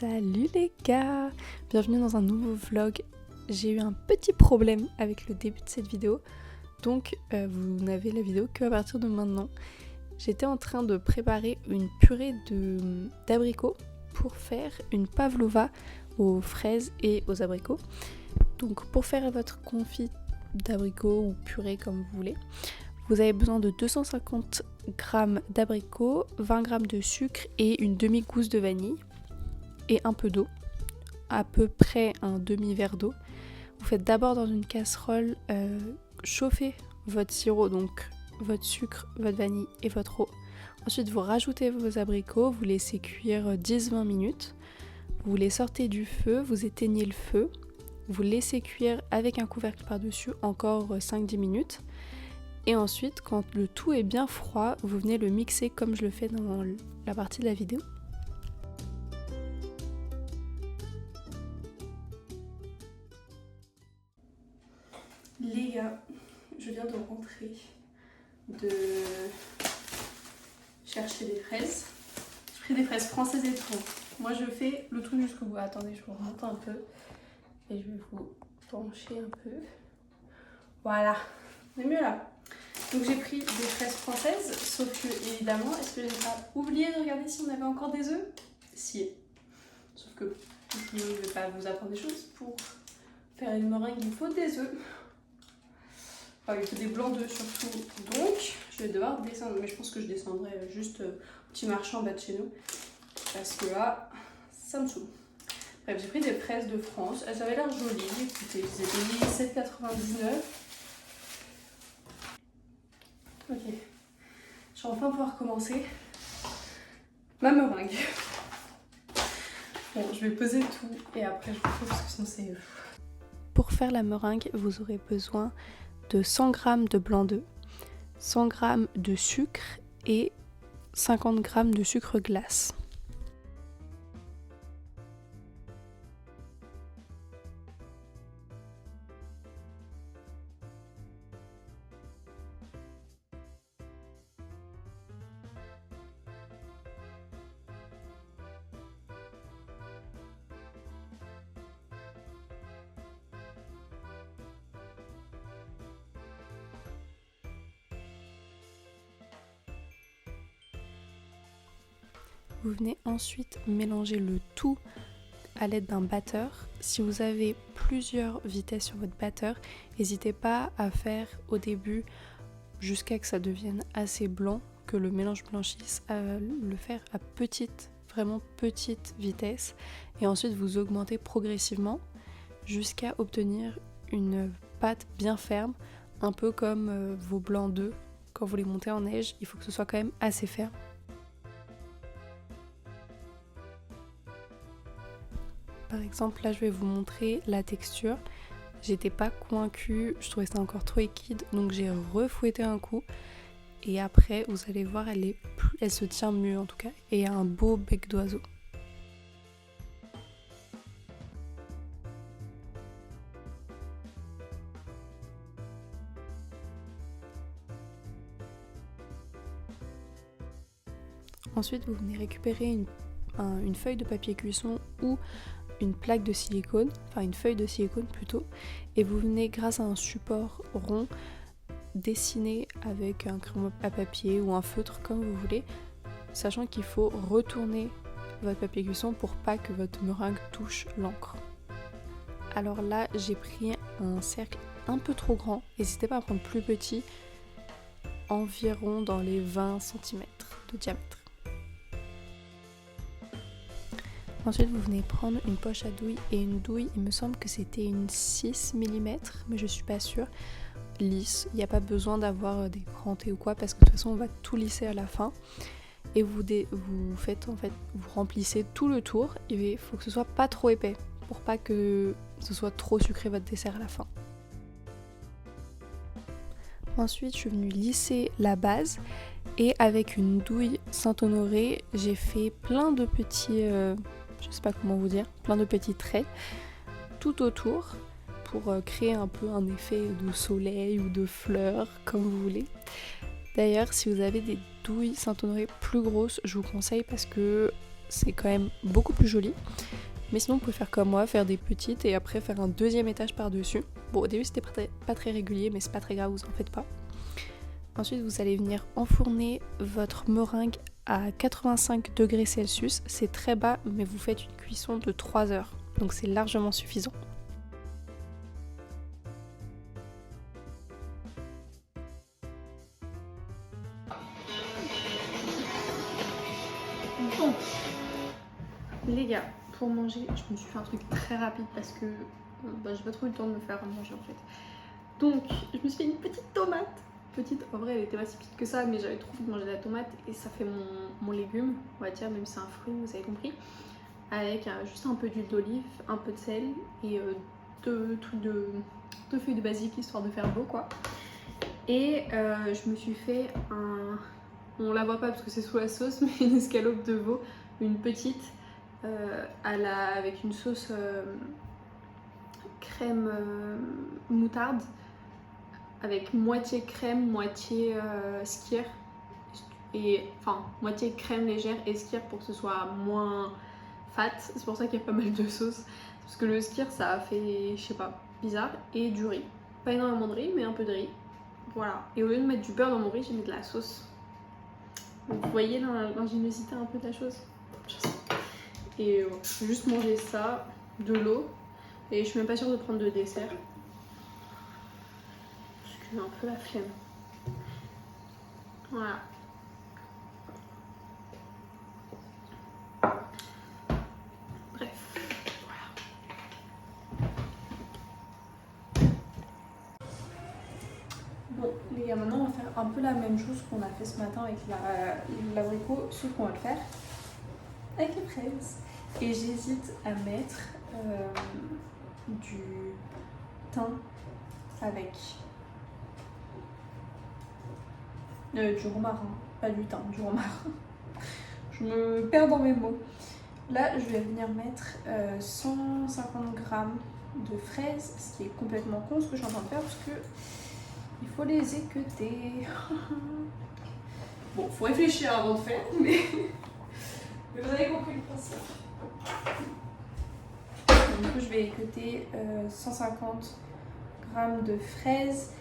Salut les gars, bienvenue dans un nouveau vlog. J'ai eu un petit problème avec le début de cette vidéo, donc vous n'avez la vidéo qu'à partir de maintenant. J'étais en train de préparer une purée d'abricots pour faire une pavlova aux fraises et aux abricots. Donc pour faire votre confit d'abricots ou purée comme vous voulez, vous avez besoin de 250 g d'abricots, 20 g de sucre et une demi-gousse de vanille et un peu d'eau, à peu près un demi-verre d'eau. Vous faites d'abord dans une casserole chauffer votre sirop, donc votre sucre, votre vanille et votre eau. Ensuite vous rajoutez vos abricots, vous laissez cuire 10-20 minutes. Vous les sortez du feu, vous éteignez le feu, vous laissez cuire avec un couvercle par-dessus encore 5-10 minutes. Et ensuite, quand le tout est bien froid, vous venez le mixer comme je le fais dans la partie de la vidéo. Les gars, je viens de rentrer de chercher des fraises. J'ai pris des fraises françaises et tout. Moi je fais le tout jusqu'au bout. Attendez, je vous remonte un peu. Et je vais vous pencher un peu. Voilà, on est mieux là. Donc j'ai pris des fraises françaises, sauf que évidemment, est-ce que j'ai pas oublié de regarder si on avait encore des œufs? Si. Sauf que je ne vais pas vous apprendre des choses. Pour faire une meringue, il faut des œufs. Enfin, il faut des blancs d'œufs surtout. Donc je vais devoir descendre. Mais je pense que je descendrai juste au petit marché en bas de chez nous. Parce que là, ça me saoule. Bref, j'ai pris des fraises de France. Elles avaient l'air jolies. Écoutez, je les ai payées 7,99 €. Ok, je vais enfin pouvoir commencer ma meringue. Bon, je vais peser tout et après je vous pose parce que sinon c'est... Pour faire la meringue, vous aurez besoin de 100 g de blanc d'œuf, 100 g de sucre et 50 g de sucre glace. Vous venez ensuite mélanger le tout à l'aide d'un batteur. Si vous avez plusieurs vitesses sur votre batteur, n'hésitez pas à faire au début jusqu'à que ça devienne assez blanc, que le mélange blanchisse, à le faire à vraiment petite vitesse et ensuite vous augmentez progressivement jusqu'à obtenir une pâte bien ferme, un peu comme vos blancs d'œufs. Quand vous les montez en neige, il faut que ce soit quand même assez ferme. Par exemple, là je vais vous montrer la texture. J'étais pas convaincue, je trouvais ça encore trop liquide, donc j'ai refouetté un coup. Et après, vous allez voir, elle se tient mieux en tout cas, et a un beau bec d'oiseau. Ensuite, vous venez récupérer une feuille de papier cuisson ou une plaque de silicone, enfin une feuille de silicone plutôt, et vous venez grâce à un support rond dessiner avec un crayon à papier ou un feutre comme vous voulez, sachant qu'il faut retourner votre papier cuisson pour pas que votre meringue touche l'encre. Alors là j'ai pris un cercle un peu trop grand, n'hésitez pas à prendre plus petit, environ dans les 20 cm de diamètre. Ensuite vous venez prendre une poche à douille et une douille, il me semble que c'était une 6 mm, mais je suis pas sûre, lisse, il n'y a pas besoin d'avoir des crantés ou quoi parce que de toute façon on va tout lisser à la fin. Et vous remplissez tout le tour, il faut que ce soit pas trop épais pour pas que ce soit trop sucré votre dessert à la fin. Ensuite je suis venue lisser la base et avec une douille Saint-Honoré j'ai fait plein de petits... je sais pas comment vous dire, plein de petits traits tout autour pour créer un peu un effet de soleil ou de fleurs comme vous voulez. D'ailleurs si vous avez des douilles Saint-Honoré plus grosses, je vous conseille parce que c'est quand même beaucoup plus joli. Mais sinon, vous pouvez faire comme moi, faire des petites et après faire un deuxième étage par-dessus. Bon, au début, c'était pas très régulier, mais c'est pas très grave, vous en faites pas. Ensuite, vous allez venir enfourner votre meringue à 85 degrés Celsius. C'est très bas, mais vous faites une cuisson de 3 heures. Donc c'est largement suffisant. Bon, les gars, pour manger, je me suis fait un truc très rapide parce que j'ai pas trop eu le temps de me faire manger en fait. Donc, je me suis fait une petite tomate. Petite, en vrai, elle était pas si petite que ça, mais j'avais trop envie de manger de la tomate et ça fait mon légume, on va dire, même si c'est un fruit, vous avez compris. Avec juste un peu d'huile d'olive, un peu de sel et deux feuilles de basilic histoire de faire beau quoi. Et je me suis fait on la voit pas parce que c'est sous la sauce, mais une escalope de veau, une petite avec une sauce crème moutarde avec moitié crème, moitié skyr et enfin moitié crème légère et skyr pour que ce soit moins fat. C'est pour ça qu'il y a pas mal de sauce parce que le skyr ça a fait je sais pas bizarre. Et du riz, pas énormément de riz mais un peu de riz, voilà. Et au lieu de mettre du beurre dans mon riz, j'ai mis de la sauce. Donc, vous voyez l'ingéniosité un peu de la chose. Et je vais juste manger ça, de l'eau, et je suis même pas sûre de prendre de dessert parce que j'ai un peu la flemme. Voilà. Bref, voilà. Bon les gars, maintenant on va faire un peu la même chose qu'on a fait ce matin avec l'abricot, sauf qu'on va le faire avec les fraises. Et j'hésite à mettre du thym avec du romarin, pas du thym, du romarin. Je me perds dans mes mots. Là, je vais venir mettre 150 grammes de fraises, ce qui est complètement con ce que je suis en train de faire parce que il faut les équeuter. Bon, faut réfléchir avant de faire, mais vous avez compris le principe. Du coup, je vais équeuter 150 grammes de fraises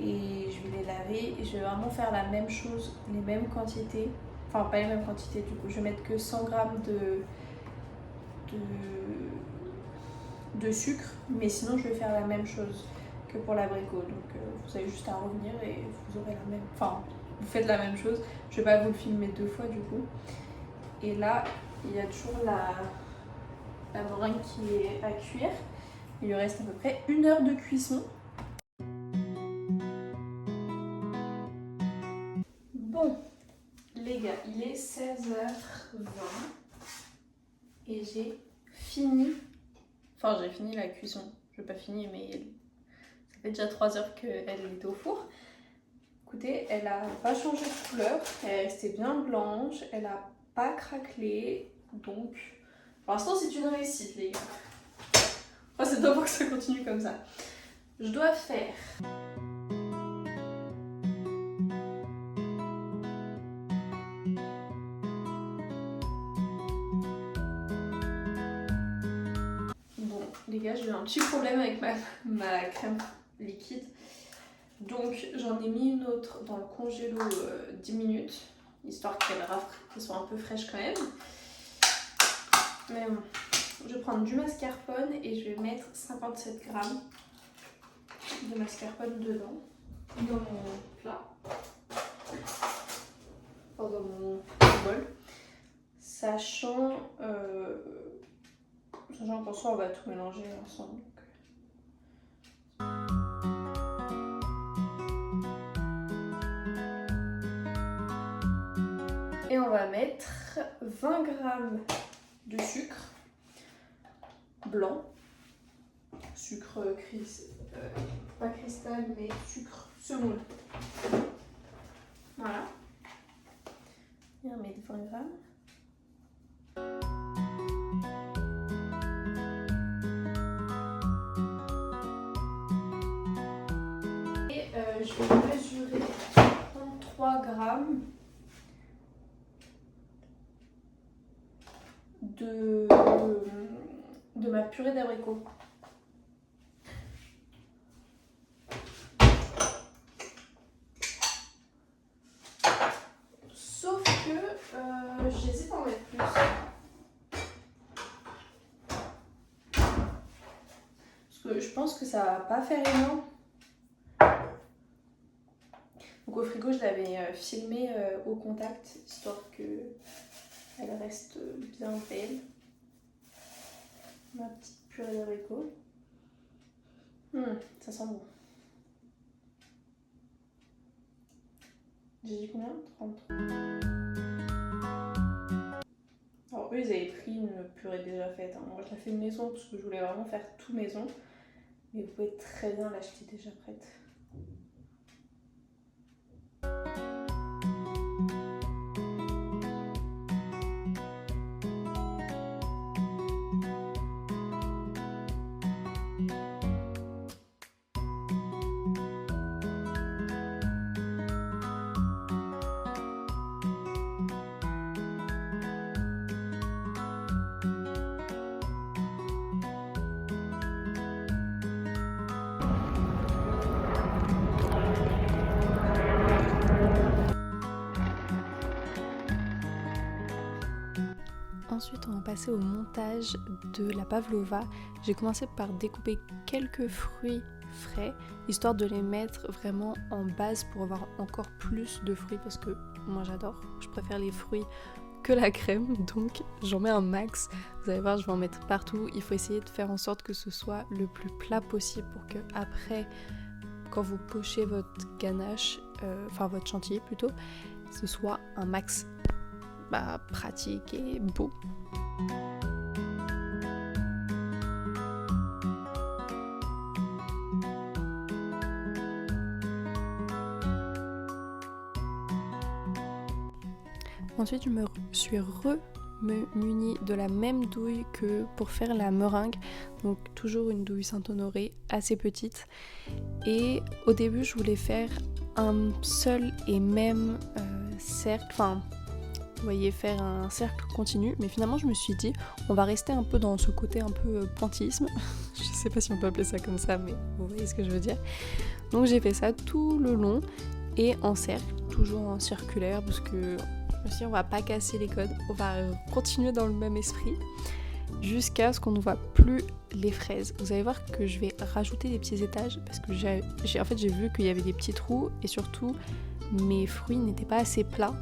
et je vais les laver. Et je vais vraiment faire la même chose, les mêmes quantités. Enfin, pas les mêmes quantités du coup. Je vais mettre que 100 grammes de sucre, mais sinon je vais faire la même chose que pour l'abricot. Donc vous avez juste à revenir et vous aurez la même. Enfin, vous faites la même chose. Je vais pas vous le filmer deux fois du coup. Et là, il y a toujours la meringue qui est à cuire. Il lui reste à peu près 1 heure de cuisson. Bon, les gars, il est 16h20 et j'ai fini. Enfin, j'ai fini la cuisson. Je n'ai pas fini, mais ça fait déjà 3 heures qu'elle était au four. Écoutez, elle n'a pas changé de couleur. Elle est restée bien blanche. Elle n'a pas craquelé. Donc, pour l'instant, c'est une réussite, les gars. Enfin, c'est dommage que ça continue comme ça. Je dois faire... Bon, les gars, j'ai eu un petit problème avec ma crème liquide. Donc, j'en ai mis une autre dans le congélo 10 minutes, histoire qu'elle soit un peu fraîche quand même. Mais bon, je vais prendre du mascarpone et je vais mettre 57 grammes de mascarpone dedans, dans mon plat, enfin dans mon bol, sachant qu'en soi on va tout mélanger ensemble. Et on va mettre 20 grammes de sucre blanc, sucre pas cristal mais sucre semoule. Voilà. Et on met 20 grammes. Et je vais mesurer 33 grammes de ma purée d'abricots. Sauf que j'hésite à en mettre plus. Parce que je pense que ça va pas faire énorme. Donc au frigo, je l'avais filmé au contact, histoire qu'elle reste bien belle. Ma petite purée d'abricots. Ça sent bon. J'ai dit combien? 33. Alors eux, ils avaient pris une purée déjà faite. Moi, je la fais maison parce que je voulais vraiment faire tout maison. Mais vous pouvez très bien l'acheter déjà prête. Ensuite, on va passer au montage de la pavlova. J'ai commencé par découper quelques fruits frais, histoire de les mettre vraiment en base pour avoir encore plus de fruits, parce que moi j'adore, je préfère les fruits que la crème, donc j'en mets un max. Vous allez voir, je vais en mettre partout. Il faut essayer de faire en sorte que ce soit le plus plat possible pour que après, quand vous pochez votre ganache, enfin votre chantilly plutôt, ce soit un max pratique et beau. Ensuite, je me suis munie de la même douille que pour faire la meringue, donc toujours une douille Saint-Honoré assez petite. Et au début, je voulais faire un seul et même cercle, enfin vous voyez, faire un cercle continu, mais finalement je me suis dit on va rester un peu dans ce côté un peu pointillisme. Je sais pas si on peut appeler ça comme ça, mais vous voyez ce que je veux dire. Donc j'ai fait ça tout le long et en cercle, toujours en circulaire, parce que aussi on va pas casser les codes, on va continuer dans le même esprit jusqu'à ce qu'on ne voit plus les fraises. Vous allez voir que je vais rajouter des petits étages parce que j'ai vu qu'il y avait des petits trous et surtout mes fruits n'étaient pas assez plats.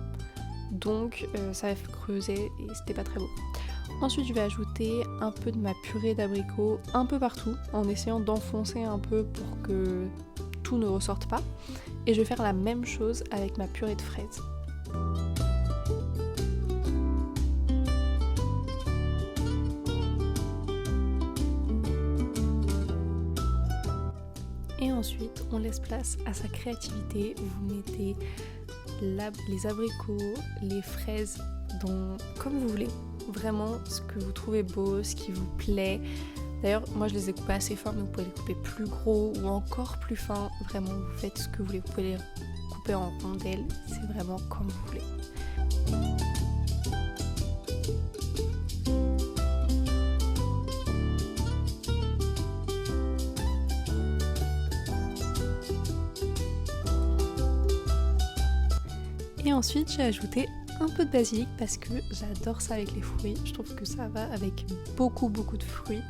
Donc ça va creuser et c'était pas très beau. Ensuite je vais ajouter un peu de ma purée d'abricots un peu partout en essayant d'enfoncer un peu pour que tout ne ressorte pas. Et je vais faire la même chose avec ma purée de fraises. Et ensuite on laisse place à sa créativité. Vous mettez les abricots, les fraises, comme vous voulez, vraiment ce que vous trouvez beau, ce qui vous plaît. D'ailleurs moi je les ai coupés assez fins, mais vous pouvez les couper plus gros ou encore plus fins, vraiment vous faites ce que vous voulez, vous pouvez les couper en rondelles, c'est vraiment comme vous voulez. Et ensuite j'ai ajouté un peu de basilic parce que j'adore ça avec les fruits, je trouve que ça va avec beaucoup de fruits.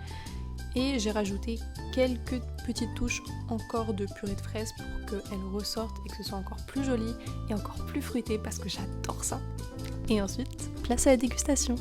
Et j'ai rajouté quelques petites touches encore de purée de fraises pour qu'elle ressorte et que ce soit encore plus joli et encore plus fruité parce que j'adore ça. Et ensuite, place à la dégustation.